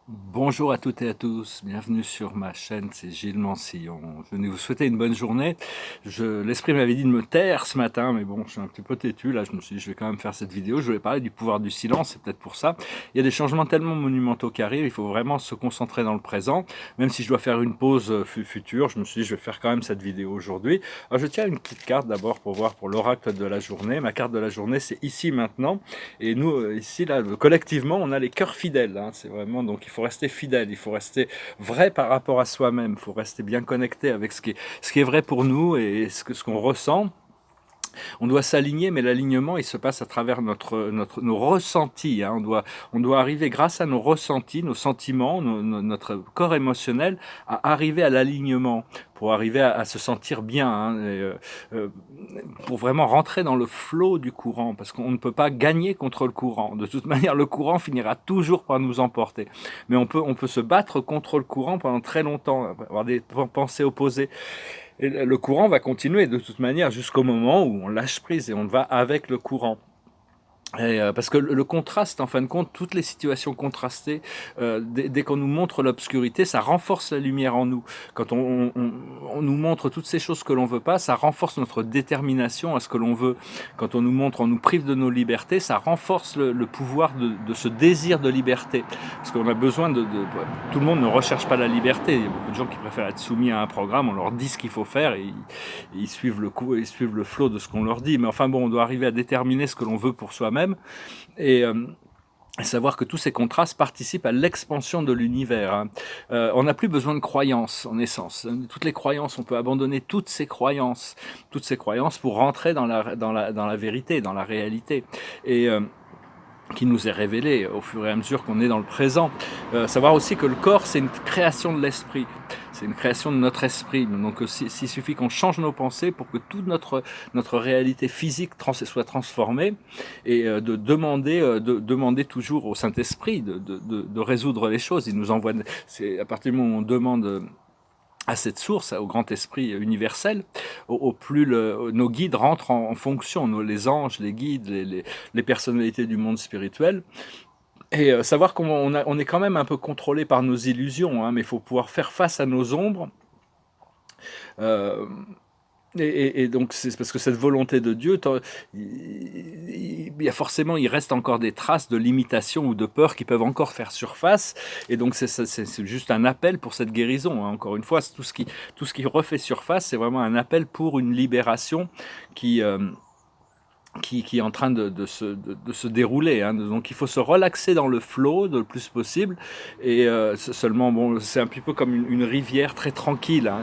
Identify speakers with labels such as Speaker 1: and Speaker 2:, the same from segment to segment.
Speaker 1: Bonjour à toutes et à tous, bienvenue sur ma chaîne, c'est Gilles Mansillon. Je venais vous souhaiter une bonne journée. L'esprit m'avait dit de me taire ce matin, mais bon, je suis un petit peu têtu, là je me suis dit je vais quand même faire cette vidéo. Je voulais parler du pouvoir du silence, c'est peut-être pour ça. Il y a des changements tellement monumentaux qui arrivent, il faut vraiment se concentrer dans le présent. Même si je dois faire une pause future, je me suis dit je vais faire quand même cette vidéo aujourd'hui. Alors je tiens une petite carte d'abord pour voir pour l'oracle de la journée. Ma carte de la journée c'est ici maintenant. Et nous, ici, là, collectivement, on a les cœurs fidèles. Hein, c'est vraiment, donc il faut rester fidèle, il faut rester vrai par rapport à soi-même, il faut rester bien connecté avec ce qui est vrai pour nous et ce qu'on ressent. On doit s'aligner, mais l'alignement, il se passe à travers nos ressentis. Hein. On doit arriver, grâce à nos ressentis, nos sentiments, notre corps émotionnel, à arriver à l'alignement, pour arriver à se sentir bien, hein, euh, pour vraiment rentrer dans le flot du courant, parce qu'on ne peut pas gagner contre le courant. De toute manière, le courant finira toujours par nous emporter. Mais on peut se battre contre le courant pendant très longtemps, avoir des pensées opposées. Et le courant va continuer de toute manière jusqu'au moment où on lâche prise et on va avec le courant. Parce que le contraste, en fin de compte, toutes les situations contrastées, dès qu'on nous montre l'obscurité, ça renforce la lumière en nous. Quand on nous montre toutes ces choses que l'on veut pas, ça renforce notre détermination à ce que l'on veut. Quand on nous montre, on nous prive de nos libertés, ça renforce le pouvoir de ce désir de liberté. Parce qu'on a besoin tout le monde ne recherche pas la liberté. Il y a beaucoup de gens qui préfèrent être soumis à un programme, on leur dit ce qu'il faut faire et ils suivent le coup, ils suivent le flot de ce qu'on leur dit. Mais enfin bon, on doit arriver à déterminer ce que l'on veut pour soi-même et savoir que tous ces contrastes participent à l'expansion de l'univers. Hein. On n'a plus besoin de croyances, en essence. Toutes les croyances, on peut abandonner toutes ces croyances pour rentrer dans la vérité, dans la réalité. Et qui nous est révélé au fur et à mesure qu'on est dans le présent. Savoir aussi que le corps, c'est une création de l'esprit. C'est une création de notre esprit. Donc, s'il suffit qu'on change nos pensées pour que toute notre réalité physique soit transformée et de demander toujours au Saint-Esprit de résoudre les choses. Il nous envoie, c'est à partir du moment où on demande à cette source, au grand esprit universel, au plus nos guides rentrent en fonction, les anges, les guides, les personnalités du monde spirituel, et savoir on est quand même un peu contrôlé par nos illusions, hein, mais il faut pouvoir faire face à nos ombres. Euh, et donc c'est parce que cette volonté de Dieu, il y a forcément, il reste encore des traces de limitation ou de peur qui peuvent encore faire surface. Et donc c'est juste un appel pour cette guérison. Hein. Encore une fois, tout ce qui refait surface, c'est vraiment un appel pour une libération qui qui est en train de se dérouler. Hein. Donc il faut se relaxer dans le flow le plus possible. Et seulement, bon, c'est un petit peu comme une rivière très tranquille. Hein.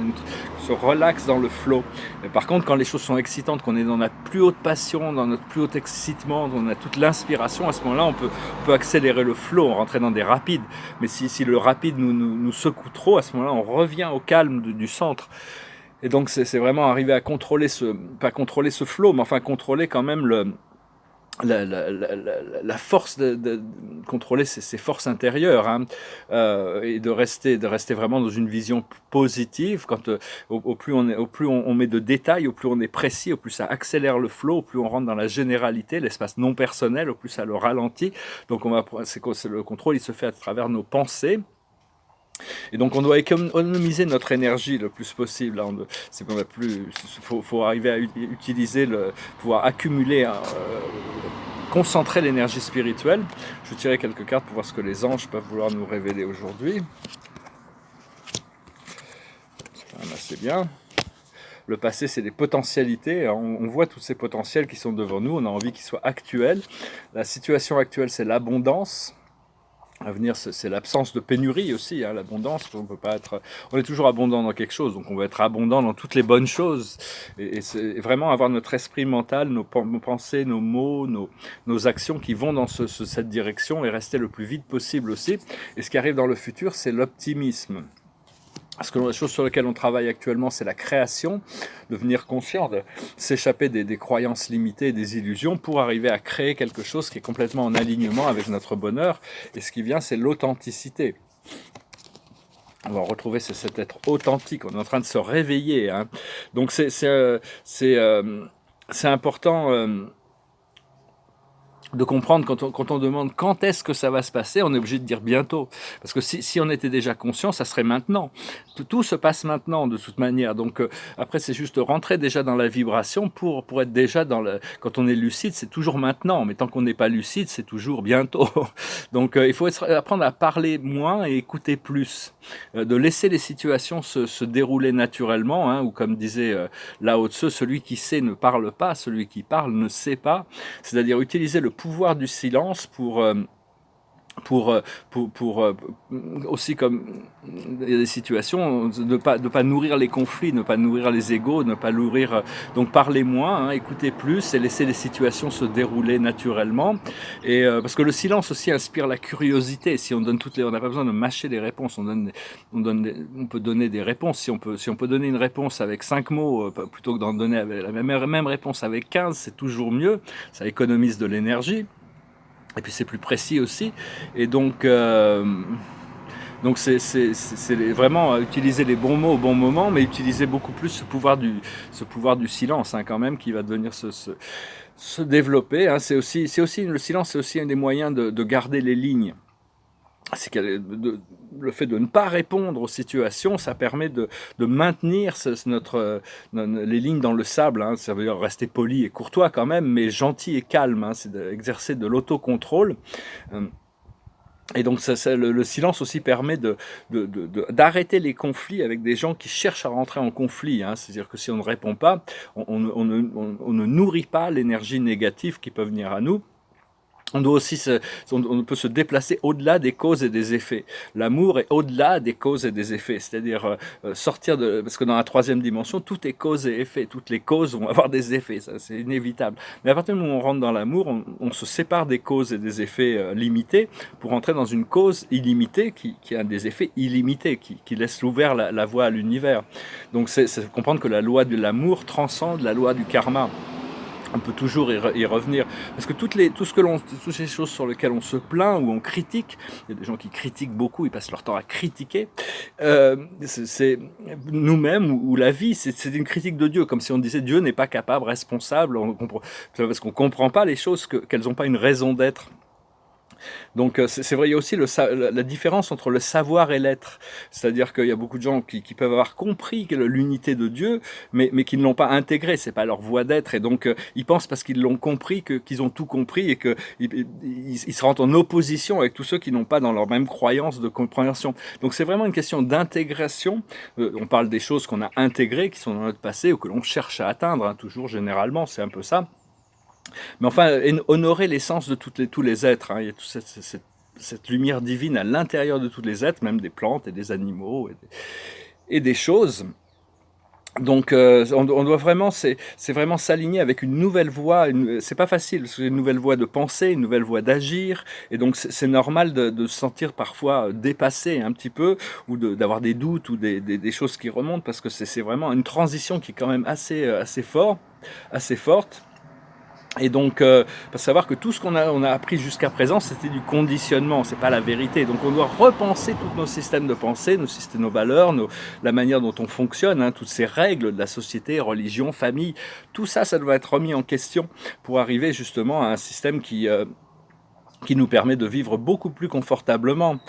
Speaker 1: Se relaxe dans le flow. Mais par contre, quand les choses sont excitantes, qu'on est dans notre plus haute passion, dans notre plus haut excitement, on a toute l'inspiration, à ce moment-là, on peut accélérer le flow, on rentrer dans des rapides. Mais si le rapide nous secoue trop, à ce moment-là, on revient au calme du centre. Et donc c'est vraiment arriver à contrôler pas contrôler ce flow, mais enfin contrôler quand même la force de contrôler ses forces intérieures, hein, et de rester vraiment dans une vision positive. Quand au plus au plus on met de détails, au plus on est précis, au plus ça accélère le flow, au plus on rentre dans la généralité, l'espace non personnel, au plus ça le ralentit. Donc le contrôle, il se fait à travers nos pensées. Et donc on doit économiser notre énergie le plus possible. Là, faut arriver à utiliser pouvoir accumuler, concentrer l'énergie spirituelle. Je vais tirer quelques cartes pour voir ce que les anges peuvent vouloir nous révéler aujourd'hui. C'est quand même assez bien. Le passé, c'est des potentialités. On voit tous ces potentiels qui sont devant nous. On a envie qu'ils soient actuels. La situation actuelle, c'est l'abondance. À venir, c'est l'absence de pénurie aussi, hein, l'abondance. On est toujours abondant dans quelque chose, donc on va être abondant dans toutes les bonnes choses. Et c'est vraiment avoir notre esprit mental, nos pensées, nos mots, nos actions qui vont dans cette direction et rester le plus vite possible aussi. Et ce qui arrive dans le futur, c'est l'optimisme. Parce que la chose sur laquelle on travaille actuellement, c'est la création, devenir conscient, de s'échapper des croyances limitées, des illusions, pour arriver à créer quelque chose qui est complètement en alignement avec notre bonheur. Et ce qui vient, c'est l'authenticité. On va retrouver cet être authentique, on est en train de se réveiller. Hein. Donc c'est important de comprendre quand on demande quand est-ce que ça va se passer, on est obligé de dire bientôt. Parce que si on était déjà conscient, ça serait maintenant. Tout se passe maintenant de toute manière. Donc après, c'est juste rentrer déjà dans la vibration pour être déjà dans le... Quand on est lucide, c'est toujours maintenant. Mais tant qu'on n'est pas lucide, c'est toujours bientôt. Donc il faut apprendre à parler moins et écouter plus. De laisser les situations se dérouler naturellement. Hein, ou comme disait Lao Tse, celui qui sait ne parle pas, celui qui parle ne sait pas. C'est-à-dire utiliser le pouvoir du silence pour, euh, pour aussi comme il y a des situations, ne pas nourrir les conflits, ne pas nourrir les égos, ne pas nourrir... donc parler moins, hein, écouter plus et laisser les situations se dérouler naturellement. Et, parce que le silence aussi inspire la curiosité. Si on donne on n'a pas besoin de mâcher les réponses, on peut donner des réponses. Si on peut donner une réponse avec 5 mots, plutôt que d'en donner avec la même réponse avec 15, c'est toujours mieux. Ça économise de l'énergie. Et puis c'est plus précis aussi. Et donc c'est vraiment utiliser les bons mots au bon moment, mais utiliser beaucoup plus ce pouvoir du silence, hein, quand même, qui va devenir se développer. Hein. Le silence, c'est aussi un des moyens de garder les lignes. Le fait de ne pas répondre aux situations, ça permet de maintenir les lignes dans le sable. Hein. Ça veut dire rester poli et courtois quand même, mais gentil et calme. Hein. C'est d'exercer de l'autocontrôle. Et donc le silence aussi permet d'arrêter les conflits avec des gens qui cherchent à rentrer en conflit. Hein. C'est-à-dire que si on ne répond pas, on ne nourrit pas l'énergie négative qui peut venir à nous. On peut se déplacer au-delà des causes et des effets. L'amour est au-delà des causes et des effets, c'est-à-dire sortir parce que dans la troisième dimension, tout est cause et effet. Toutes les causes vont avoir des effets, ça c'est inévitable. Mais à partir du moment où on rentre dans l'amour, on se sépare des causes et des effets limités pour entrer dans une cause illimitée qui a des effets illimités, qui laisse ouvert la voie à l'univers. Donc c'est comprendre que la loi de l'amour transcende la loi du karma. On peut toujours y revenir. Parce que toutes ces choses sur lesquelles on se plaint ou on critique, il y a des gens qui critiquent beaucoup, ils passent leur temps à critiquer, c'est nous-mêmes ou la vie, c'est une critique de Dieu, comme si on disait Dieu n'est pas capable, responsable, parce qu'on ne comprend pas les choses, qu'elles n'ont pas une raison d'être. Donc c'est vrai, il y a aussi la différence entre le savoir et l'être. C'est-à-dire qu'il y a beaucoup de gens qui peuvent avoir compris l'unité de Dieu, mais qui ne l'ont pas intégré, c'est pas leur voie d'être. Et donc ils pensent parce qu'ils l'ont compris qu'ils ont tout compris et qu'ils se rendent en opposition avec tous ceux qui n'ont pas dans leur même croyance de compréhension. Donc c'est vraiment une question d'intégration. On parle des choses qu'on a intégrées, qui sont dans notre passé ou que l'on cherche à atteindre, hein, toujours généralement, c'est un peu ça. Mais enfin, honorer l'essence de tous les êtres. Hein. Il y a toute cette lumière divine à l'intérieur de tous les êtres, même des plantes et des animaux et des choses. Donc on doit vraiment, c'est vraiment s'aligner avec une nouvelle voie. C'est pas facile, c'est une nouvelle voie de penser, une nouvelle voie d'agir. Et donc c'est normal de se sentir parfois dépassé un petit peu, ou d'avoir des doutes ou des choses qui remontent, parce que c'est vraiment une transition qui est quand même assez forte. Et donc, faut savoir que tout ce qu'on a appris jusqu'à présent, c'était du conditionnement, c'est pas la vérité. Donc on doit repenser tous nos systèmes de pensée, nos valeurs, la manière dont on fonctionne, hein, toutes ces règles de la société, religion, famille, tout ça, ça doit être remis en question pour arriver justement à un système qui nous permet de vivre beaucoup plus confortablement.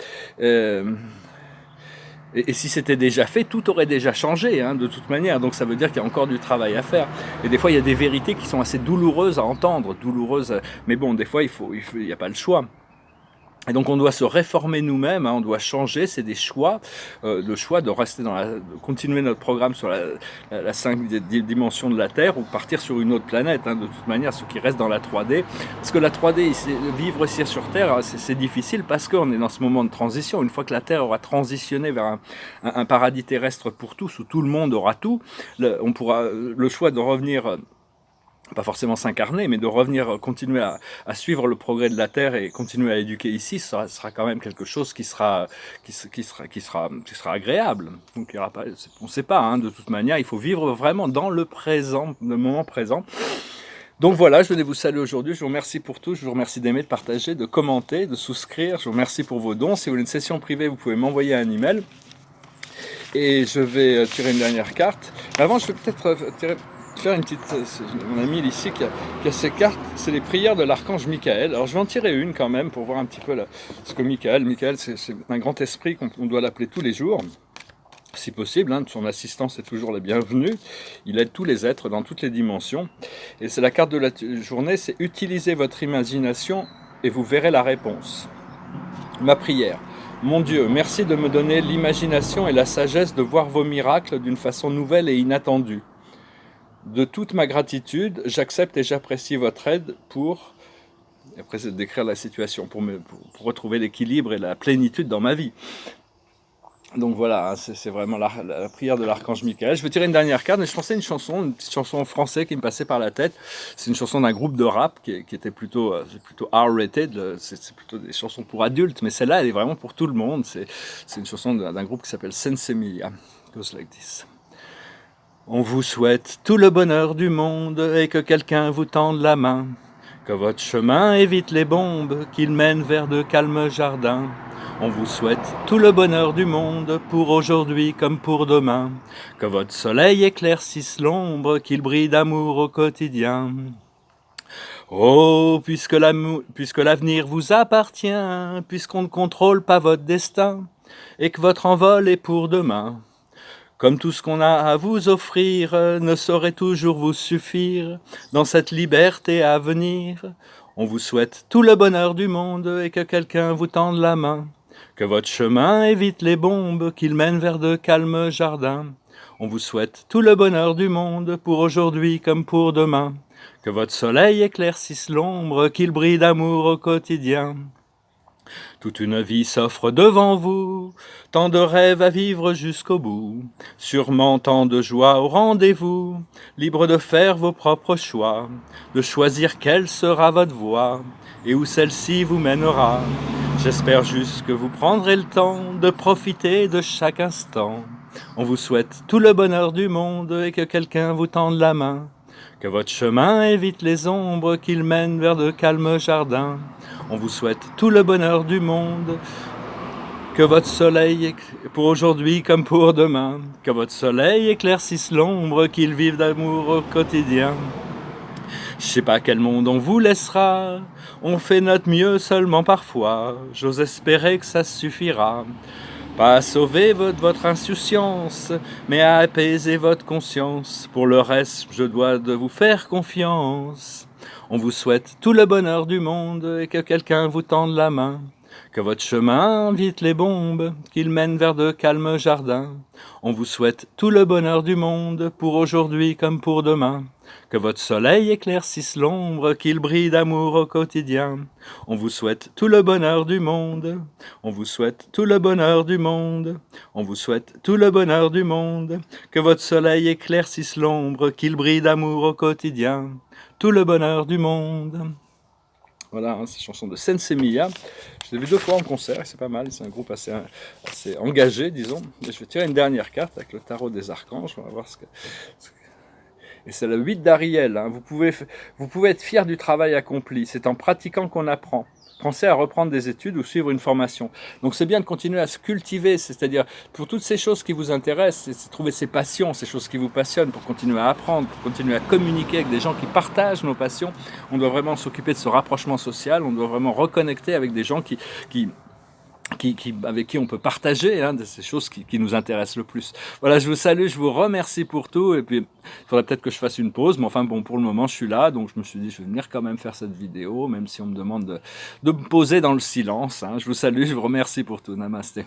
Speaker 1: Et si c'était déjà fait, tout aurait déjà changé, hein, de toute manière. Donc ça veut dire qu'il y a encore du travail à faire. Et des fois, il y a des vérités qui sont assez douloureuses à entendre, mais bon, des fois, il n'y a pas le choix. Et donc on doit se réformer nous-mêmes, hein, on doit changer, c'est des choix, le choix de rester de continuer notre programme sur la 5 dimension de la Terre ou partir sur une autre planète, hein, de toute manière, ceux qui restent dans la 3D. Parce que la 3D, vivre ici sur Terre, c'est difficile parce qu'on est dans ce moment de transition. Une fois que la Terre aura transitionné vers un paradis terrestre pour tous, où tout le monde aura tout, on pourra le choix de revenir... pas forcément s'incarner, mais de revenir continuer à suivre le progrès de la Terre et continuer à éduquer ici, ça sera quand même quelque chose qui sera agréable. Donc il y aura pas, on ne sait pas, hein, de toute manière, il faut vivre vraiment dans le présent, le moment présent. Donc voilà, je venais vous saluer aujourd'hui, je vous remercie pour tout, je vous remercie d'aimer, de partager, de commenter, de souscrire, je vous remercie pour vos dons. Si vous voulez une session privée, vous pouvez m'envoyer un email. Et je vais tirer une dernière carte. Avant, je vais peut-être faire une petite... C'est mon ami ici qui a ces cartes, c'est les prières de l'archange Michael. Alors je vais en tirer une quand même pour voir un petit peu ce que Michael c'est un grand esprit qu'on doit l'appeler tous les jours. Si possible, hein, son assistance est toujours la bienvenue. Il aide tous les êtres dans toutes les dimensions. Et c'est la carte de la journée, c'est utilisez votre imagination et vous verrez la réponse. Ma prière. Mon Dieu, merci de me donner l'imagination et la sagesse de voir vos miracles d'une façon nouvelle et inattendue. De toute ma gratitude, j'accepte et j'apprécie votre aide pour... Après, c'est de décrire la situation, pour retrouver l'équilibre et la plénitude dans ma vie. Donc voilà, hein, c'est vraiment la prière de l'archange Michael. Je vais tirer une dernière carte, mais je pensais une petite chanson en français qui me passait par la tête. C'est une chanson d'un groupe de rap qui était plutôt R-rated, c'est plutôt des chansons pour adultes, mais celle-là, elle est vraiment pour tout le monde. C'est une chanson d'un groupe qui s'appelle Sensemilia. It goes like this. On vous souhaite tout le bonheur du monde et que quelqu'un vous tende la main. Que votre chemin évite les bombes, qu'il mène vers de calmes jardins. On vous souhaite tout le bonheur du monde, pour aujourd'hui comme pour demain. Que votre soleil éclaircisse l'ombre, qu'il brille d'amour au quotidien. Oh, puisque l'avenir vous appartient, puisqu'on ne contrôle pas votre destin, et que votre envol est pour demain. Comme tout ce qu'on a à vous offrir ne saurait toujours vous suffire dans cette liberté à venir, on vous souhaite tout le bonheur du monde et que quelqu'un vous tende la main. Que votre chemin évite les bombes, qu'il mène vers de calmes jardins. On vous souhaite tout le bonheur du monde, pour aujourd'hui comme pour demain. Que votre soleil éclaircisse l'ombre, qu'il brille d'amour au quotidien. Toute une vie s'offre devant vous, tant de rêves à vivre jusqu'au bout, sûrement tant de joie au rendez-vous, libre de faire vos propres choix, de choisir quelle sera votre voie, et où celle-ci vous mènera. J'espère juste que vous prendrez le temps de profiter de chaque instant. On vous souhaite tout le bonheur du monde et que quelqu'un vous tende la main. Que votre chemin évite les ombres, qu'il mène vers de calmes jardins. On vous souhaite tout le bonheur du monde. Que votre soleil, pour aujourd'hui comme pour demain, que votre soleil éclaircisse l'ombre, qu'il vive d'amour au quotidien. Je sais pas quel monde on vous laissera, on fait notre mieux seulement parfois, j'ose espérer que ça suffira. Pas à sauver votre insouciance, mais à apaiser votre conscience. Pour le reste, je dois de vous faire confiance. On vous souhaite tout le bonheur du monde et que quelqu'un vous tende la main. Que votre chemin évite les bombes, qu'il mène vers de calmes jardins. On vous souhaite tout le bonheur du monde, pour aujourd'hui comme pour demain. Que votre soleil éclaircisse l'ombre, qu'il brille d'amour au quotidien. On vous souhaite tout le bonheur du monde. On vous souhaite tout le bonheur du monde. On vous souhaite tout le bonheur du monde. Que votre soleil éclaircisse l'ombre, qu'il brille d'amour au quotidien. Tout le bonheur du monde. Voilà, hein, c'est une chanson de Sensemilia. Je l'ai vu 2 fois en concert et c'est pas mal. C'est un groupe assez engagé, disons. Et je vais tirer une dernière carte avec le tarot des archanges. On va voir Et c'est le 8 d'Ariel. Hein. Vous pouvez être fier du travail accompli. C'est en pratiquant qu'on apprend. Pensez à reprendre des études ou suivre une formation. Donc c'est bien de continuer à se cultiver, c'est-à-dire pour toutes ces choses qui vous intéressent, c'est trouver ses passions, ces choses qui vous passionnent, pour continuer à apprendre, pour continuer à communiquer avec des gens qui partagent nos passions. On doit vraiment s'occuper de ce rapprochement social, on doit vraiment reconnecter avec des gens avec qui on peut partager de ces choses qui nous intéressent le plus. Voilà, je vous salue, je vous remercie pour tout, et puis il faudrait peut-être que je fasse une pause, mais enfin bon, pour le moment je suis là, donc je me suis dit je vais venir quand même faire cette vidéo, même si on me demande de me poser dans le silence. Je vous salue, je vous remercie pour tout, namasté.